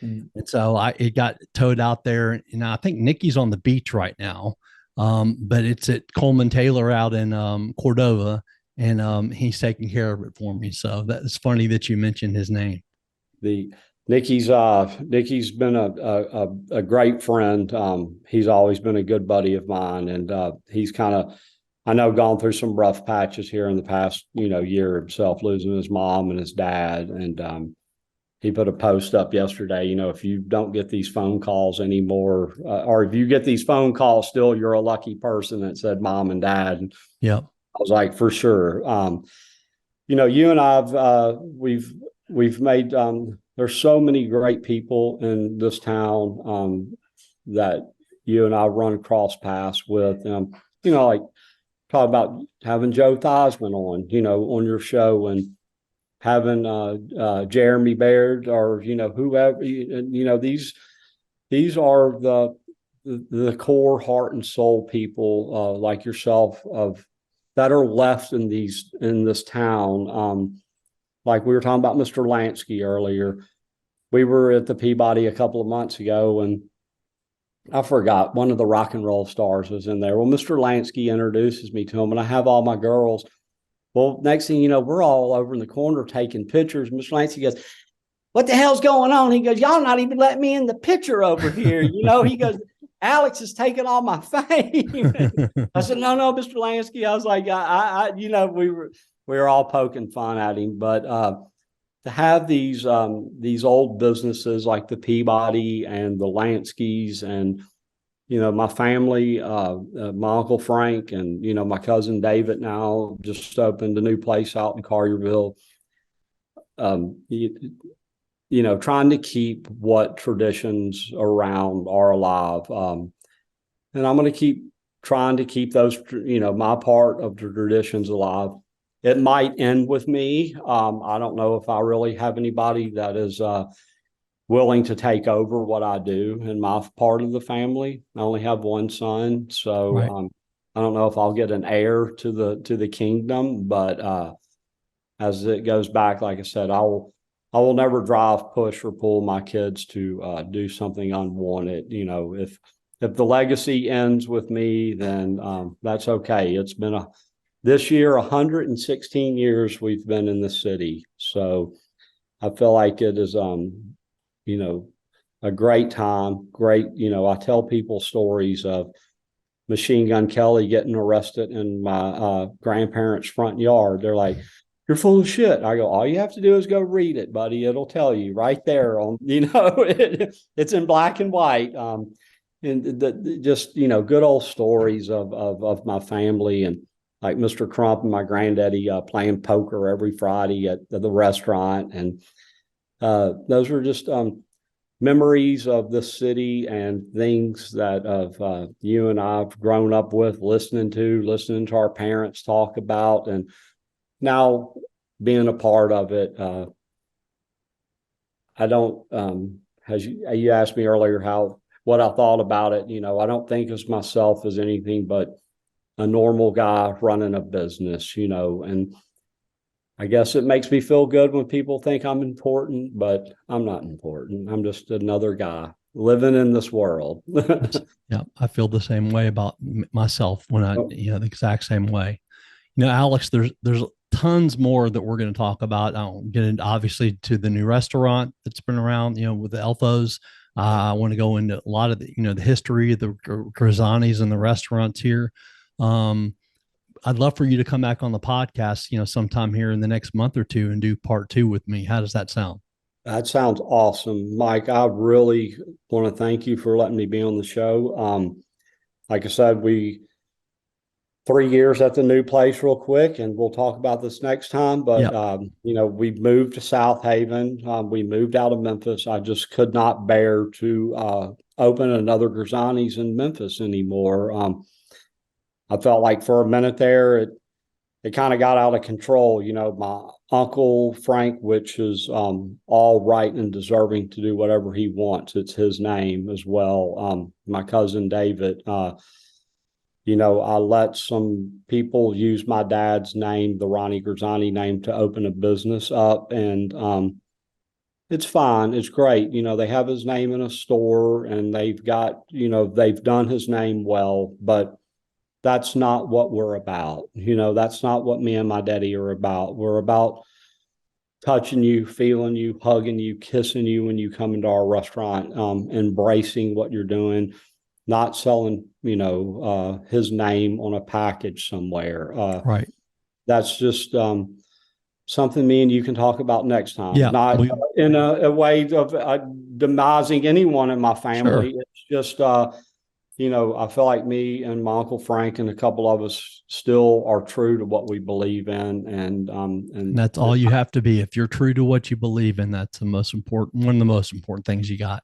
And so it got towed out there, and I think Nikki's on the beach right now, but it's at Coleman Taylor out in Cordova, and he's taking care of it for me. So that's funny that you mentioned his name. Nikki's been a great friend. He's always been a good buddy of mine, and he's kind of, I know, gone through some rough patches here in the past year himself, losing his mom and his dad. And he put a post up yesterday, if you don't get these phone calls anymore, or if you get these phone calls still, you're a lucky person, that said mom and dad. Yeah. I was like, for sure. You and we've made, there's so many great people in this town, that you and I run cross paths with, like talk about having Joe Theismann on your show, and having Jeremy Baird, or whoever. These are the core heart and soul people, like yourself, that are left in this town. Like we were talking about Mr. Lansky earlier. We were at the Peabody a couple of months ago, and I forgot, one of the rock and roll stars was in there. Well, Mr. Lansky introduces me to him, and I have all my girls. Well, next thing you know, we're all over in the corner taking pictures. Mr. Lansky goes, "What the hell's going on?" He goes, "Y'all not even letting me in the picture over here." He goes, "Alex is taking all my fame." I said, "No, Mr. Lansky." I was like, we were all poking fun at him, but to have these old businesses like the Peabody and the Lanskys, and my family, my Uncle Frank, and my cousin David now just opened a new place out in Collierville. Trying to keep what traditions around are alive, and I'm going to keep trying to keep those, my part of the traditions alive. It might end with me. I don't know if I really have anybody that is willing to take over what I do in my part of the family. I only have one son, so Right. I don't know if I'll get an heir to the kingdom. But as it goes back, like I said, I will never drive, push, or pull my kids to do something unwanted. If the legacy ends with me, then that's okay. It's been this year, 116 years we've been in the city. So I feel like it is, a great time. Great. I tell people stories of Machine Gun Kelly getting arrested in my grandparents' front yard. They're like, "You're full of shit." I go, "All you have to do is go read it, buddy. It'll tell you right there on, it's in black and white." And just, good old stories of my family, and like Mr. Crump and my granddaddy playing poker every Friday at the restaurant. And those are just memories of the city and things that you and I've grown up with, listening to our parents talk about, and now being a part of it. I don't, as you asked me earlier what I thought about it, I don't think of myself as anything but a normal guy running a business, and I guess it makes me feel good when people think I'm important, but I'm not important. I'm just another guy living in this world. Yeah, I feel the same way about myself when the exact same way. Alex, there's tons more that we're going to talk about. I'll get into, obviously, to the new restaurant that's been around, with the Elfos. I want to go into a lot of the history of the Grisantis and the restaurants here. I'd love for you to come back on the podcast, sometime here in the next month or two and do part 2 with me. How does that sound? That sounds awesome, Mike. I really want to thank you for letting me be on the show. Like I said, 3 years at the new place real quick, and we'll talk about this next time. But, we moved to Southaven. We moved out of Memphis. I just could not bear to open another Grisanti's in Memphis anymore. I felt like for a minute there, it kind of got out of control. My Uncle Frank, which is all right and deserving to do whatever he wants. It's his name as well. My cousin David, I let some people use my dad's name, the Ronnie Grisanti name, to open a business up. And it's fine. It's great. They have his name in a store, and they've got, they've done his name well, but that's not what we're about. That's not what me and my daddy are about. We're about touching you, feeling you, hugging you, kissing you when you come into our restaurant, embracing what you're doing, not selling, his name on a package somewhere. Right. That's just something me and you can talk about next time. Yeah, Not in a way of demising anyone in my family. Sure. It's just I feel like me and my Uncle Frank and a couple of us still are true to what we believe in. And that's all you have to be. If you're true to what you believe in, that's the most important, one of the most important things you got.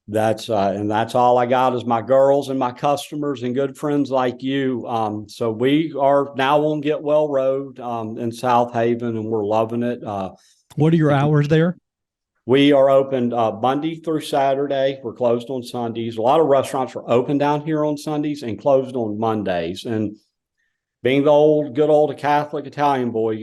That's all I got is my girls and my customers and good friends like you. So we are now on Get Well Road in Southaven, and we're loving it. What are your hours there? We are open Monday through Saturday. We're closed on Sundays. A lot of restaurants are open down here on Sundays and closed on Mondays. And being the good old Catholic Italian boy,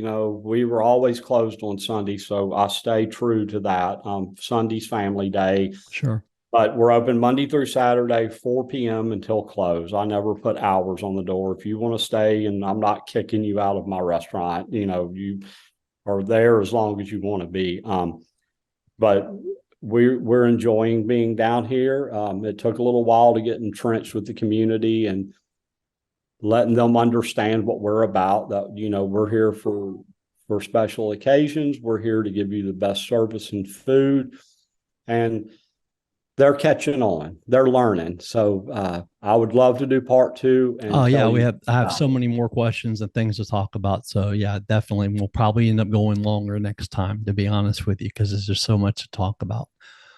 we were always closed on Sunday. So I stay true to that. Sunday's family day. Sure. But we're open Monday through Saturday, 4 p.m. until close. I never put hours on the door. If you want to stay and I'm not kicking you out of my restaurant, you are there as long as you want to be. But we're enjoying being down here. It took a little while to get entrenched with the community and letting them understand what we're about, that, we're here for special occasions. We're here to give you the best service and food. And they're catching on. They're learning. So I would love to do part 2. And I have so many more questions and things to talk about. So yeah, definitely. We'll probably end up going longer next time, to be honest with you, because there's just so much to talk about.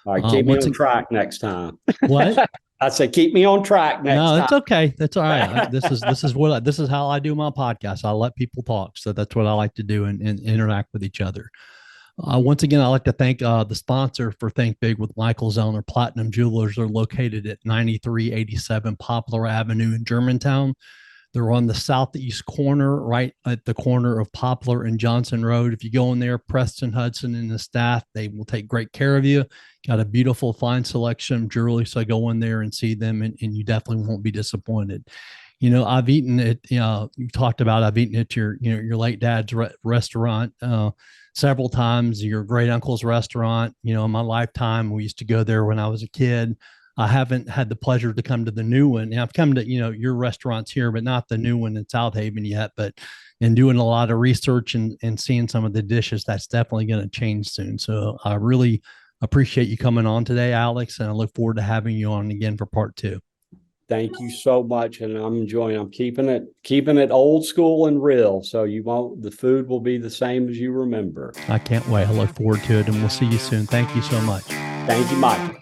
All right, keep me on track next time. What? I said, keep me on track next time. No, it's okay. That's all right. This is how I do my podcast. I let people talk. So that's what I like to do and interact with each other. Once again, I'd like to thank the sponsor for Think Big with Michael Zellner. Platinum Jewelers are located at 9387 Poplar Avenue in Germantown. They're on the southeast corner, right at the corner of Poplar and Johnson Road. If you go in there, Preston Hudson and the staff, they will take great care of you. Got a beautiful, fine selection of jewelry. So go in there and see them, and you definitely won't be disappointed. I've eaten at, you talked about, I've eaten at your late dad's restaurant several times, your great uncle's restaurant. In my lifetime, we used to go there when I was a kid. I haven't had the pleasure to come to the new one. Now, I've come to, your restaurants here, but not the new one in Southaven yet. But in doing a lot of research and seeing some of the dishes, that's definitely going to change soon. So I really appreciate you coming on today, Alex, and I look forward to having you on again for part 2. Thank you so much. And I'm keeping it old school and real. So the food will be the same as you remember. I can't wait. I look forward to it, and we'll see you soon. Thank you so much. Thank you, Michael.